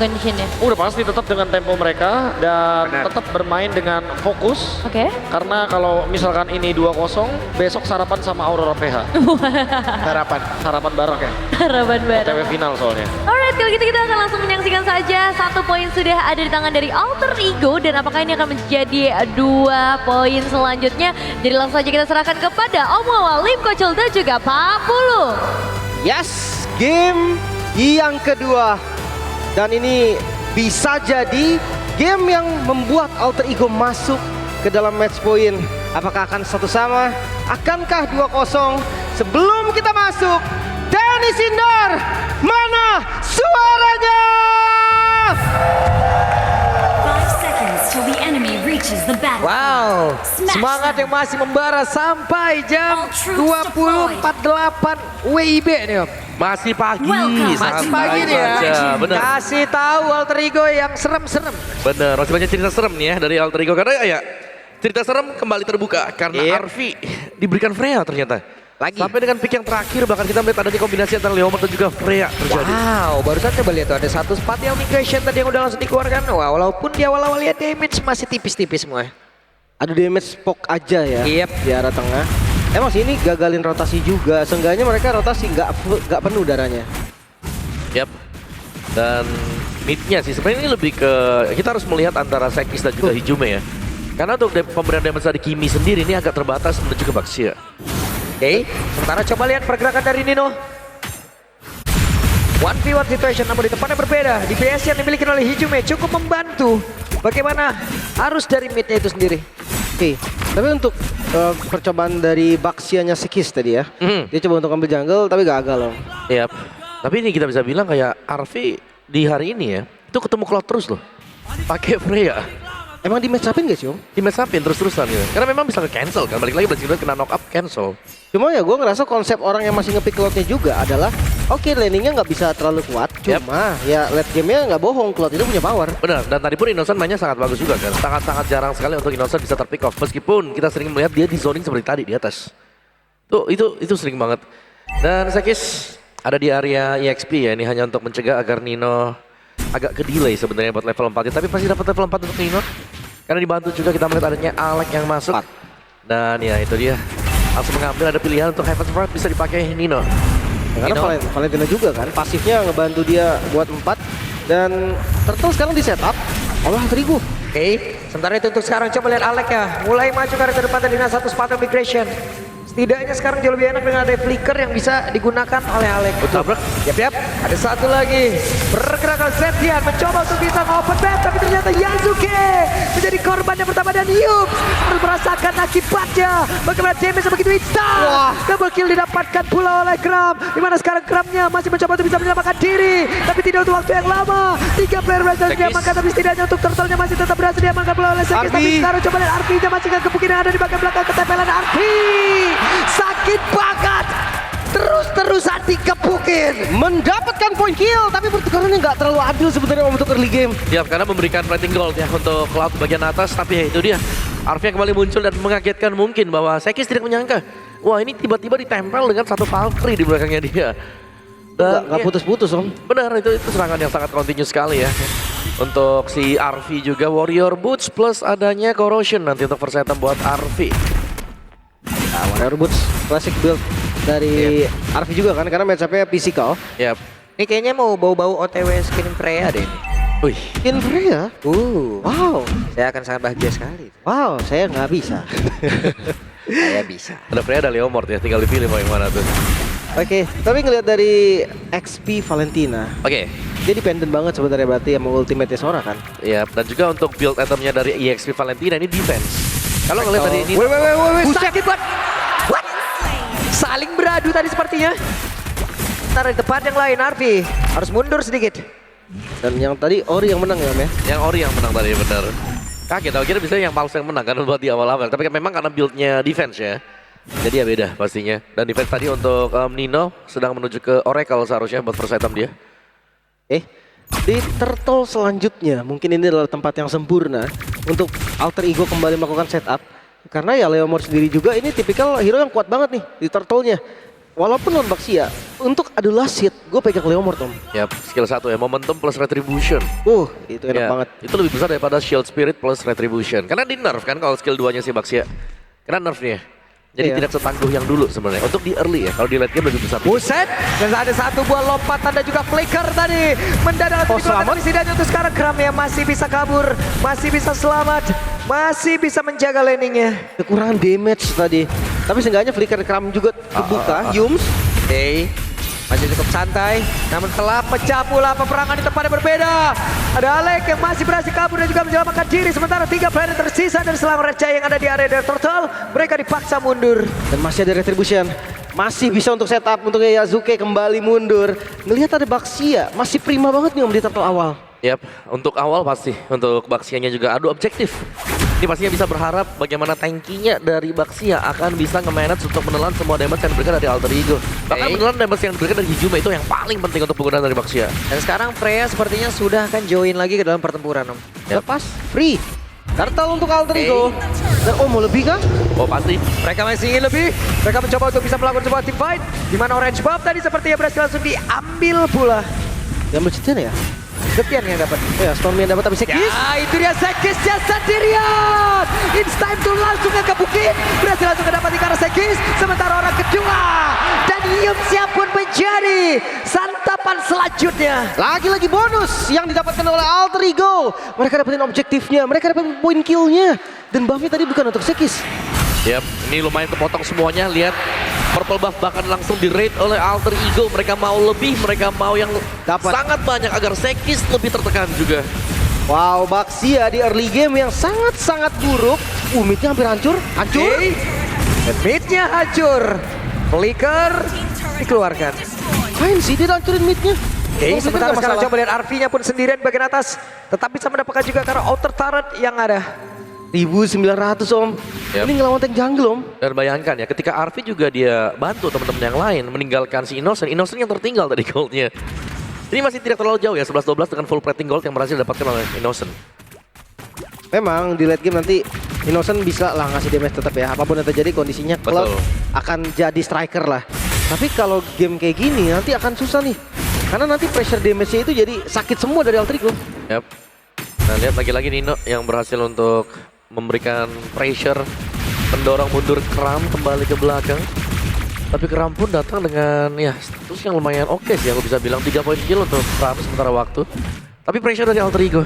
conditionnya? Udah pasti tetap dengan tempo mereka dan tetap bermain dengan fokus. Oke. Karena kalau misalkan ini 2-0, besok sarapan sama Aurora PH. Sarapan bareng ya. Harapan baru. OTW final soalnya. Alright, kalau gitu kita akan langsung menyaksikan saja. 1 poin sudah ada di tangan dari Alter Ego dan apakah ini akan menjadi 2 poin selanjutnya. Jadi langsung saja kita serahkan kepada Om Wawa, Lim Kocul dan juga Pak Pulu. Yes, game yang kedua. Dan ini bisa jadi game yang membuat Alter Ego masuk ke dalam match point. Apakah akan satu sama? Akankah 2-0? Sebelum kita masuk, Dennis Indar, mana suaranya? 5 seconds till the enemy reaches the battlefield. Wow, Smash semangat them. yang masih membara sampai jam All troops 20.48 WIB nih Om. Masih pagi, Welcome. sangat Masih pagi nih ya. aja, bener. Kasih tahu Alter Ego yang serem-serem. Bener, masih banyak cerita serem nih ya dari Alter Ego. Karena ya cerita serem kembali terbuka karena Iya. Arfi diberikan Freya ternyata. Lagi. Sampai dengan pick yang terakhir bahkan kita melihat adanya kombinasi antara Leomord dan juga Freya terjadi. Wow, barusan coba lihat tuh ada satu spot yang migration tadi yang udah langsung dikeluarkan. Wah, walaupun di awal-awal lihat damage masih tipis-tipis semua. Ada damage poke aja ya Yep. di arah tengah. Emang sih ini gagalin rotasi juga. Seenggaknya mereka rotasi nggak penuh darahnya. Yap. Dan midnya sih sebenarnya ini lebih ke kita harus melihat antara Sekis dan juga Hijume ya. Karena untuk pemberian damage dari Kimi sendiri ini agak terbatas menuju ke Baxia. Oke, sementara coba lihat pergerakan dari Nino. 1v1 situation namun di tempat yang berbeda. DPS yang dimiliki oleh Hijume cukup membantu. Bagaimana arus dari midnya itu sendiri. Oke, tapi untuk percobaan dari Baxianya Sekis tadi ya. Dia coba untuk ambil jungle tapi gagal loh. Yap. Tapi ini kita bisa bilang kayak Arfi di hari ini ya, itu ketemu Cloud terus loh. Pakai Freya. Emang di match upin gak sih Om? Di match upin terus-terusan gitu. Karena memang bisa ke-cancel kan. Balik lagi Blazing kena knock up cancel. Cuma ya gue ngerasa konsep orang yang masih ngepick Cloudnya juga adalah oke, laningnya nggak bisa terlalu kuat. Cuma ya late gamenya nggak bohong, Cloud itu punya power. Benar, dan tadi pun Innocent mainnya sangat bagus juga kan. Sangat-sangat jarang sekali untuk Innocent bisa terpick off. Meskipun kita sering melihat dia di zoning seperti tadi di atas. Tuh, itu sering banget. Dan Sekis ada di area EXP ya. Ini hanya untuk mencegah agar Nino agak ke delay sebenarnya buat level 4 ya. Tapi pasti dapat level 4 untuk Nino. Karena dibantu juga kita melihat adanya Alec yang masuk. Dan ya itu dia. Langsung mengambil ada pilihan untuk Heaven's Wrath bisa dipakai Nino. Ya, karena Nino. Valentina juga kan pasifnya ngebantu dia buat 4 dan Turtle sekarang di setup oleh Terigu. Oke, sementara itu untuk sekarang coba lihat Alec ya. Mulai maju ke depan dengan satu sepatu migration. Setidaknya sekarang jauh lebih enak dengan ada flicker yang bisa digunakan oleh Alec. Tabrak. Yap, ada satu lagi. Pergerakan Zetian mencoba untuk bisa open map, tapi ternyata Yasuke menjadi korban yang pertama dan Yub harus merasakan akibatnya. Bagaimana damage begitu instan. Double kill didapatkan pula oleh Kram. Dimana sekarang Kramnya masih mencoba untuk bisa menyelamatkan diri, tapi tidak untuk waktu yang lama. 3 player berhasil diamankan, tapi setidaknya untuk Turtle-nya masih tetap berhasil diamankan pula oleh Sekis. Tapi sekarang coba lihat Arfi-nya masih gak kemungkinan ada di bagian belakang ketempelan Arfi. Sakit banget. Terus-terusan dikepukin. Mendapatkan point kill tapi pertukarannya nggak terlalu adil sebenarnya untuk early game. Ya, karena memberikan rating gold ya untuk Cloud bagian atas. Tapi ya itu dia. Arfi yang kembali muncul dan mengagetkan mungkin bahwa Sekis tidak menyangka. Wah, ini tiba-tiba ditempel dengan satu Valkyrie di belakangnya dia. Dan Nggak ya, putus-putus Om. benar itu serangan yang sangat kontinu sekali ya. Untuk si Arfi juga Warrior Boots plus adanya Corrosion nanti untuk first item buat Arfi. Nah, Warrior Boots classic build dari Arfi juga kan karena match-up-nya physical. Yap. Ini kayaknya mau bau-bau OTW skin Freya deh ini. Wih, Skin Freya? Wow. Saya akan sangat bahagia sekali. Wow, saya nggak bisa. Saya bisa. ada Freya ada Leomord ya, tinggal dipilih mau yang mana tuh. Oke, tapi ngelihat dari XP Valentina, Oke. dia dependent banget sebenarnya berarti sama ultimate Sora kan. Ya, dan juga untuk build itemnya dari EXP Valentina ini defense. Kalau ngeliat dari ini, Sakit banget. What? Saling beradu tadi sepertinya. Ntar di tempat yang lain Arfi harus mundur sedikit. Dan yang tadi Ori yang menang ya Om ya. yang Ori yang menang tadi bener. Kaget, aku kira bisa yang Pulse yang menang kan buat di awal-awal. Tapi kan memang karena buildnya defense ya. Jadi ya beda pastinya. Dan defense tadi untuk Nino sedang menuju ke Oracle seharusnya buat first item dia. Di Turtle selanjutnya mungkin ini adalah tempat yang sempurna untuk Alter Ego kembali melakukan setup. Karena ya Leomord sendiri juga ini tipikal hero yang kuat banget nih di Turtle-nya. walaupun non Baxia, untuk adu last hit, gue pegang Leomord Tom. Yap, skill 1 ya, momentum plus retribution. Itu enak Ya, banget. itu lebih besar daripada shield spirit plus retribution. Karena di nerf kan kalau skill 2-nya si Baxia. Karena nerfnya. Jadi Iya. tidak setangguh yang dulu sebenarnya. Untuk di early ya, kalau di late game lebih besar. Buset, dan ada satu buah lompatan dan juga flicker tadi. Mendadak selamat. setidaknya untuk sekarang Kram ya masih bisa kabur, masih bisa selamat, masih bisa menjaga landingnya. Kekurangan damage tadi. Tapi seenggaknya flicker Kram juga terbuka. Yums. Oke, masih cukup santai, namun telah pecah pula peperangan di tempat yang berbeda. Ada Alek yang masih berhasil kabur dan juga menyelamatkan diri. Sementara 3 player tersisa dari Selang Raja yang ada di area Dark Turtle, mereka dipaksa mundur. Dan masih ada retribution. Masih bisa untuk setup untuk Yasuke kembali mundur. Ngelihat ada Baxia, masih prima banget nih Om di turtle awal. Yap, untuk awal pasti. Untuk Baxianya juga adu objektif. Ini pastinya bisa berharap bagaimana tankinya dari Baxia akan bisa nge-manage untuk menelan semua damage yang diberikan dari Alter Ego. Bahkan menelan damage yang diberikan dari Hijuma itu yang paling penting untuk penggunaan dari Baxia. Dan sekarang Freya sepertinya sudah akan join lagi ke dalam pertempuran, Om. Yap. Lepas free. Turtle untuk Alter Ego. Dan mau lebih kah? Oh pasti. Mereka masih ingin lebih. Mereka mencoba untuk bisa melakukan sebuah team fight. Di mana Orange Buff tadi sepertinya berhasil langsung diambil pula. Yang bercetian ya? Gepian yang dapat. Ya, Stormy yang dapat tapi Sekis. Ya, itu dia Sekisnya sendirian. It's time to langsung ngegebukin. Berhasil langsung mendapati karena Sekis. Sementara orang kedua. Dan Yumsia pun menjadi santapan selanjutnya. Lagi-lagi bonus yang didapatkan oleh Alter Ego. Mereka dapetin objektifnya, mereka dapetin poin killnya. Dan buffnya tadi bukan untuk Sekis. Yap, ini lumayan kepotong semuanya. Lihat, Purple Buff bahkan langsung di-raid oleh Alter Ego. Mereka mau lebih, mereka mau yang Dapat. sangat banyak agar Sekis lebih tertekan juga. Wow, Baxia di early game yang sangat-sangat buruk. Midnya hampir hancur. Hancur. Oke. Dan midnya hancur. Flicker dikeluarkan. Main sih dia hancurin midnya. Oke, sementara sekarang coba lihat RV-nya pun sendirian di bagian atas. Tetap bisa mendapatkan juga karena outer turret yang ada. 1900 Om. Yap. Ini ngelawan tank jungle Om. Dan bayangkan ya, ketika Arvi juga dia bantu teman-teman yang lain meninggalkan si Innocent. Innocent yang tertinggal tadi goldnya. Ini masih tidak terlalu jauh ya, 11-12 dengan full plating gold yang berhasil didapatkan oleh Innocent. Memang di late game nanti Innocent bisa lah ngasih damage tetap ya. Apapun yang terjadi kondisinya Cloud Betul. akan jadi striker lah. Tapi kalau game kayak gini nanti akan susah nih. Karena nanti pressure damage-nya itu jadi sakit semua dari Alter Ego. Yap. Nah lihat lagi-lagi Nino yang berhasil untuk memberikan pressure, mendorong mundur Kram kembali ke belakang. Tapi Kram pun datang dengan ya status yang lumayan oke sih, aku bisa bilang 3 poin kill untuk Kram sementara waktu. Tapi pressure dari Alter Ego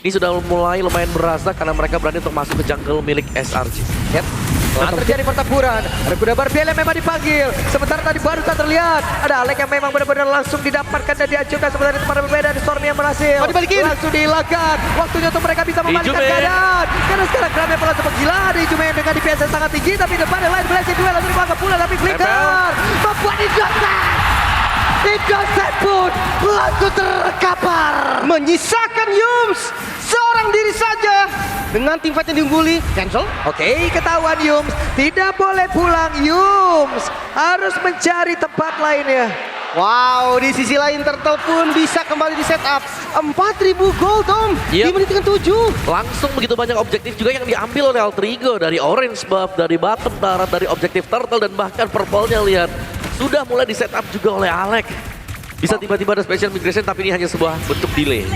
ini sudah mulai lumayan berasa karena mereka berani untuk masuk ke jungle milik SRG. Yep. Telah terjadi pertempuran. Ada kuda Barbiel yang memang dipanggil. Sementara tadi baru tak terlihat. Ada Alek yang memang benar-benar langsung didapatkan dan dihancurkan. Sementara di tempat yang berbeda ada Stormy yang berhasil. dibalikin. Langsung dihilangkan. Waktunya untuk mereka bisa membalikkan Ijume. keadaan. Karena sekarang Kram yang langsung gila. Ada Ijume yang dengan DPS yang sangat tinggi. Tapi depannya lain berhasil duel. Langsung dibangun pula. Tapi Flicker membuat Innocent pun langsung terkapar. Menyisakan Yums seorang diri saja. Dengan tim fight yang diungguli, cancel. Oke, ketahuan Yums. Tidak boleh pulang Yums. Harus mencari tempat lainnya. Wow, di sisi lain Turtle pun bisa kembali di setup. 4.000 gold Om, Yep. di menit ke-7. Langsung begitu banyak objektif juga yang diambil oleh Alter Ego. Dari Orange Buff, dari Bottom Turret, dari objektif Turtle dan bahkan Purple-nya lihat. Sudah mulai di setup juga oleh Alek. Bisa tiba-tiba ada special migration tapi ini hanya sebuah bentuk delay.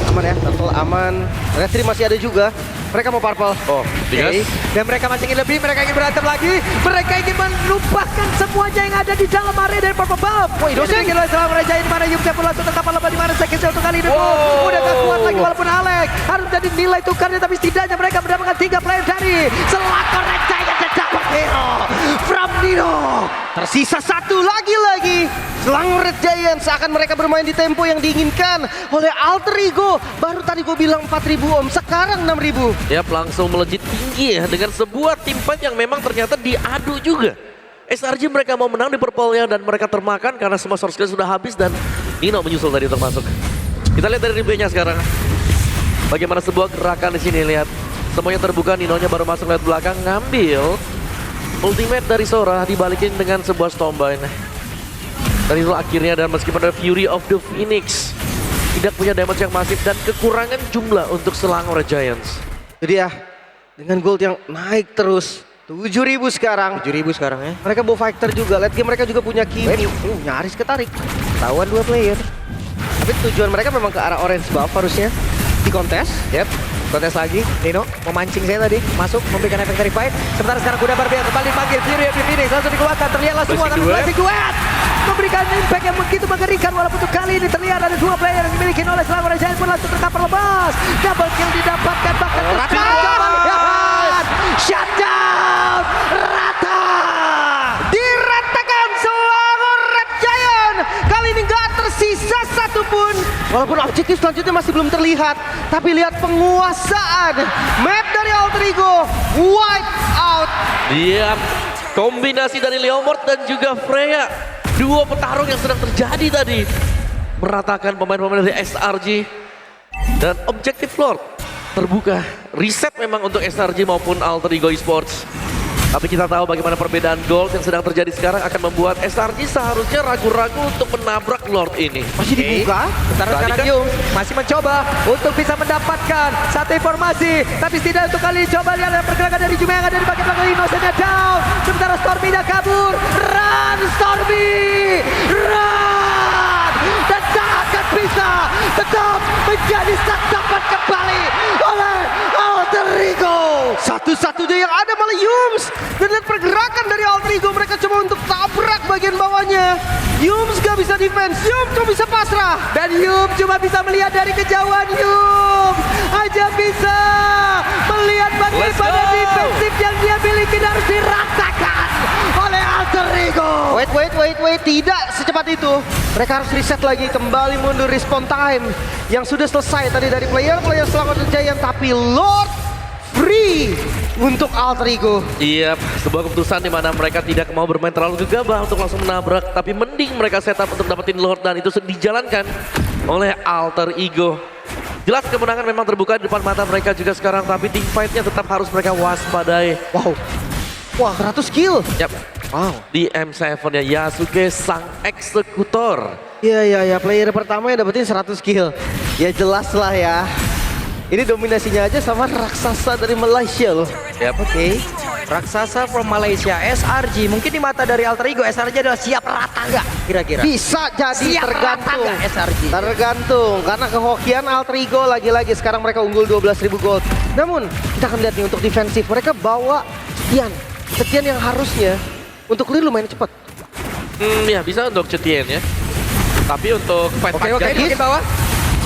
Aman ya, Turtle aman. Retri masih ada juga. Mereka mau purple. Oh, Oke. Dan mereka masih ingin lebih, mereka ingin berantem lagi. Mereka ingin melupakan semuanya yang ada di dalam area dari Purple Buff. Woi, dosen. Ini adalah selama raja di mana Yumsia pun langsung tetap lepas di mana Sekisnya untuk kali ini. Udah gak kuat lagi walaupun Alek. Harus jadi nilai tukarnya tapi setidaknya mereka mendapatkan 3 player dari Selangor Raja yang dapat hero from Nino. Tersisa satu lagi-lagi. Selangor Red Giants akan mereka bermain di tempo yang diinginkan oleh Alter Ego. Baru tadi gue bilang 4.000 Om, sekarang 6.000. Yap, langsung melejit tinggi ya dengan sebuah tim fight yang memang ternyata diadu juga. SRG mereka mau menang di purple-nya dan mereka termakan karena semua source skill sudah habis dan Nino menyusul tadi untuk masuk. Kita lihat dari replay-nya sekarang. Bagaimana sebuah gerakan di sini, lihat. Semuanya terbuka, Ninonya baru masuk lihat belakang ngambil ultimate dari Sora dibalikin dengan sebuah Stormbind. Dan itu akhirnya dan meskipun ada Fury of the Phoenix tidak punya damage yang masif dan kekurangan jumlah untuk Selangor Giants. Jadi ya, dengan gold yang naik terus, 7.000 sekarang. 7.000 sekarang ya. Mereka bawa fighter juga. Late game mereka juga punya Kimi. Nyaris ketarik. Tawan 2 player. Tapi tujuan mereka memang ke arah orange buff harusnya. Di kontes. Yep. Kontes lagi. Nino memancing saya tadi. Masuk memberikan efek dari fight. Sementara sekarang Kuda Barbia kembali panggil Fury of Phoenix. Langsung dikeluarkan. Terlihatlah semua akan blessing duet. Memberikan impact yang begitu mengerikan. Walaupun untuk kali ini terlihat ada 2 player yang dimiliki oleh Selangor Giant pun langsung terkapar lepas. Double kill didapatkan. Bahkan Rata. Shutdown. Rata. Diratakan Selangor Red Giant. Kali ini nggak tersisa satupun. Walaupun objektif selanjutnya masih belum terlihat. Tapi lihat penguasaan map dari Alter Ego. Wipe out. Iya, kombinasi dari Leomord dan juga Freya. Dua petarung yang sedang terjadi tadi. Meratakan pemain-pemain dari SRG. Dan objektif Lord terbuka. Reset memang untuk SRG maupun Alter Ego Esports. Tapi kita tahu bagaimana perbedaan gold yang sedang terjadi sekarang akan membuat SRG seharusnya ragu-ragu untuk menabrak Lord ini. Masih dibuka. Sementara Tadi sekarang kan- Yung masih mencoba untuk bisa mendapatkan satu informasi. Tapi tidak untuk kali ini. Coba lihat pergerakan dari Juma yang ada di bagian belakang Innocent-nya down. Sementara Stormy dah kabur. Run Stormy! Run! Dan tak akan bisa tetap menjadi sasaran kembali oleh Alter Ego. Satu-satunya yang ada malah Yums. Dan lihat pergerakan dari Alter Ego. Mereka coba untuk tabrak bagian bawahnya. Yums gak bisa defense. Yums cuma bisa pasrah. Dan Yum cuma bisa melihat dari kejauhan. Yum hanya bisa melihat bagaimana go! defensif yang dia miliki dan harus dirasakan oleh Alter Ego. Wait. Tidak secepat itu. Mereka harus reset lagi. Kembali mundur respawn time. Yang sudah selesai tadi dari player Selangor Giant. Tapi Lord free untuk Alter Ego. Iya, sebuah keputusan di mana mereka tidak mau bermain terlalu gegabah untuk langsung menabrak. Tapi mending mereka setup untuk dapetin Lord dan itu dijalankan oleh Alter Ego. Jelas kemenangan memang terbuka di depan mata mereka juga sekarang. Tapi team fight-nya tetap harus mereka waspadai. Wow. Wah 100 kill. Yap. Wow. Di M7-nya Yasuke sang eksekutor. Iya. Player pertama yang dapetin 100 kill. Ya jelas lah ya. Ini dominasinya aja sama raksasa dari Malaysia loh. Yap. Oke. Raksasa from Malaysia, SRG. Mungkin di mata dari Alter Ego, SRG adalah siap rata nggak kira-kira? Bisa jadi Siap rata tergantung. nggak SRG? Tergantung. Karena kehokian Alter Ego lagi-lagi sekarang mereka unggul 12.000 gold. Namun kita akan lihat nih untuk defensif. Mereka bawa Cetian yang harusnya untuk clear lumayan cepat. Ya bisa untuk Cetien ya. Tapi untuk fight Oke, panjang di bagian bawah.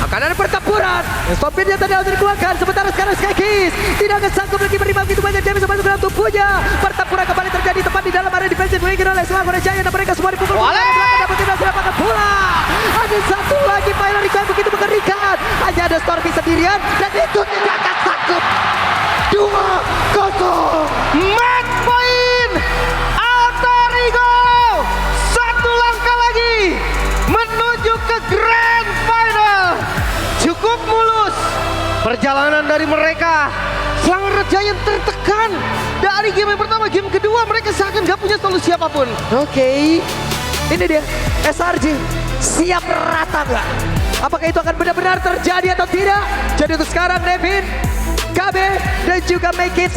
Akan ada pertempuran. Stopinnya tadi harus dikeluarkan. Sementara sekarang Sky Kiss tidak akan sanggup lagi menerima begitu banyak damage masuk dalam tubuhnya. Pertempuran kembali terjadi tepat di dalam area defensif dimiliki oleh Selangor Giant. Dan mereka semua dipukul. Dapat tidak dapatkan pula. Ada satu lagi final yang begitu mengerikan. Hanya ada Stormy sendirian dan itu tidak akan sanggup. 2-0. Match point Alter Ego. Satu langkah lagi menuju ke grand final. Cukup mulus perjalanan dari mereka. Selangor Giant tertekan dari game yang pertama, game kedua mereka seakan gak punya solusi apapun. Oke. Ini dia SRG. Siap rata nggak? Apakah itu akan benar-benar terjadi atau tidak? Jadi untuk sekarang Nevin, KB dan juga Make It,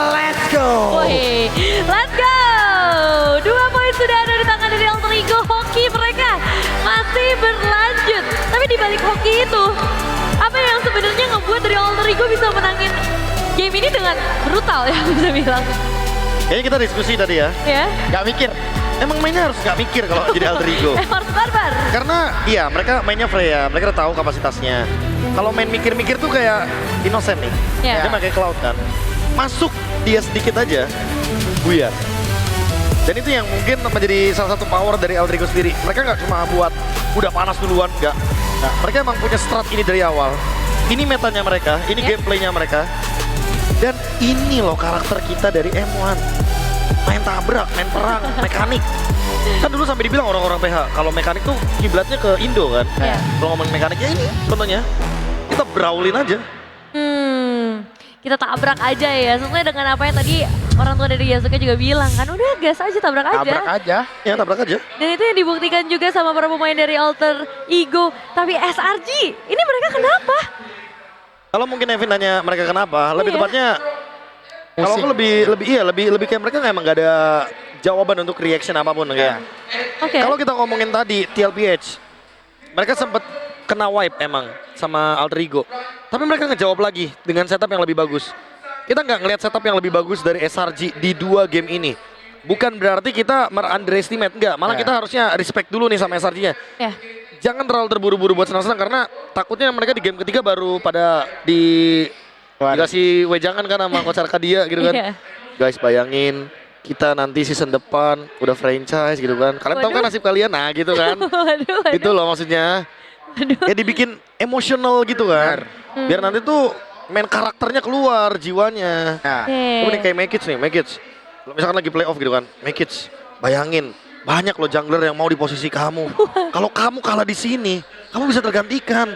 let's go. Woi, let's go! 2 poin sudah ada di tangan dari Alter Ego. Hoki mereka masih berlanjut. Tapi di balik hoki itu, apa yang sebenarnya ngebuat dari Alter Ego bisa menangin game ini dengan brutal ya bisa bilang. Kayaknya kita diskusi tadi ya. Ya, Gak mikir. Emang mainnya harus gak mikir kalau jadi Alter Ego. harus barbar. Karena iya mereka mainnya Freya, mereka udah tahu kapasitasnya. Kalau main mikir-mikir tuh kayak Innocent nih. Iya. Dia pakai Cloud kan. Masuk dia sedikit aja, buyar. Dan itu yang mungkin menjadi salah satu power dari Alter Ego sendiri. Mereka nggak cuma buat udah panas duluan, nggak. Nah, mereka emang punya strat ini dari awal. Ini metanya mereka, ini gameplaynya mereka. Dan ini loh karakter kita dari M1. Main tabrak, main perang, mekanik. Kan dulu sampai dibilang orang-orang PH, kalau mekanik tuh kiblatnya ke Indo kan. Iya. Kalau ngomong mekanik ya ini contohnya. Kita brawlin aja. Kita tabrak aja ya, sesuai dengan apa yang tadi orang tua dari Yasuke juga bilang kan, udah gas aja, tabrak aja. Tabrak aja. Ya tabrak aja. Dan itu yang dibuktikan juga sama para pemain dari Alter Ego. Tapi SRG, ini mereka kenapa? Kalau mungkin Evin nanya mereka kenapa, lebih Iya. tepatnya Kalau aku lebih kayak mereka emang gak ada jawaban untuk reaction apapun kayak. Oke. Kalau kita ngomongin tadi TLPH, mereka sempat kena wipe emang sama Alter Ego. Tapi mereka ngejawab lagi dengan setup yang lebih bagus. Kita nggak ngelihat setup yang lebih bagus dari SRG di 2 game ini. Bukan berarti kita underestimate, enggak. Malah kita harusnya respect dulu nih sama SRG-nya. Ya. Jangan terlalu terburu-buru buat senang-senang karena takutnya mereka di game ketiga baru pada dikasih wejangan kan sama Coach Arcadia gitu kan. Iya. Guys, bayangin kita nanti season depan udah franchise gitu kan. Kalian tahu kan nasib kalian, nah gitu kan. Waduh. Gitu loh maksudnya. Ya dibikin emosional gitu kan. Biar nanti tuh main karakternya keluar, jiwanya. Oke. Nih kayak Mekic nih, Mekic. Misalkan lagi playoff gitu kan, Mekic. Bayangin, banyak loh jungler yang mau di posisi kamu. Kalau kamu kalah di sini, kamu bisa tergantikan.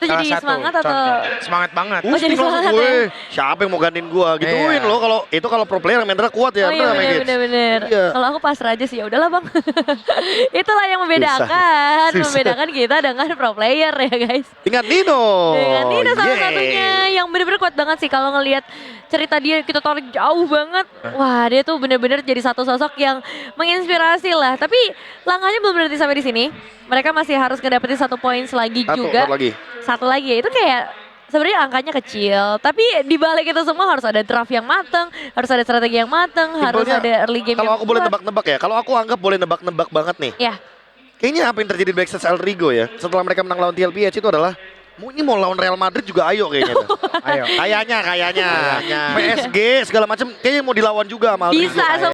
Itu jadi semangat atau? Semangat banget. Oh, jadi Langsung semangat gue, ya? siapa yang mau gantiin gua? Gituin loh kalau pro player yang mentalnya kuat ya. Oh iya bener nggak, Mekic? bener. Iya. Kalau aku pasrah aja sih, ya udahlah bang. Itulah yang membedakan, Susah. membedakan kita dengan pro player ya guys. Dengan Nino. Dengan Nino salah Yeay. satunya yang bener-bener kuat banget sih kalau ngelihat cerita dia kita tarik jauh banget. Wah dia tuh bener-bener jadi satu sosok yang menginspirasi lah. Tapi langkahnya belum berhenti sampai di sini. Mereka masih harus ngedapetin 1 poin lagi juga. Satu lagi ya, itu kayak sebenarnya angkanya kecil, tapi di balik itu semua harus ada draft yang mateng, harus ada strategi yang mateng, harus Simpelnya, ada early game kalau yang aku boleh kuat. nebak-nebak ya, kalau aku anggap boleh nebak-nebak banget nih. Ya, Kayaknya apa yang terjadi di backstage Alter Ego ya, setelah mereka menang lawan TLPH itu adalah ini mau lawan Real Madrid juga ayo kayaknya tuh. Ayo. Kayaknya. PSG segala macam kayaknya mau dilawan juga sama Alter Ego. bisa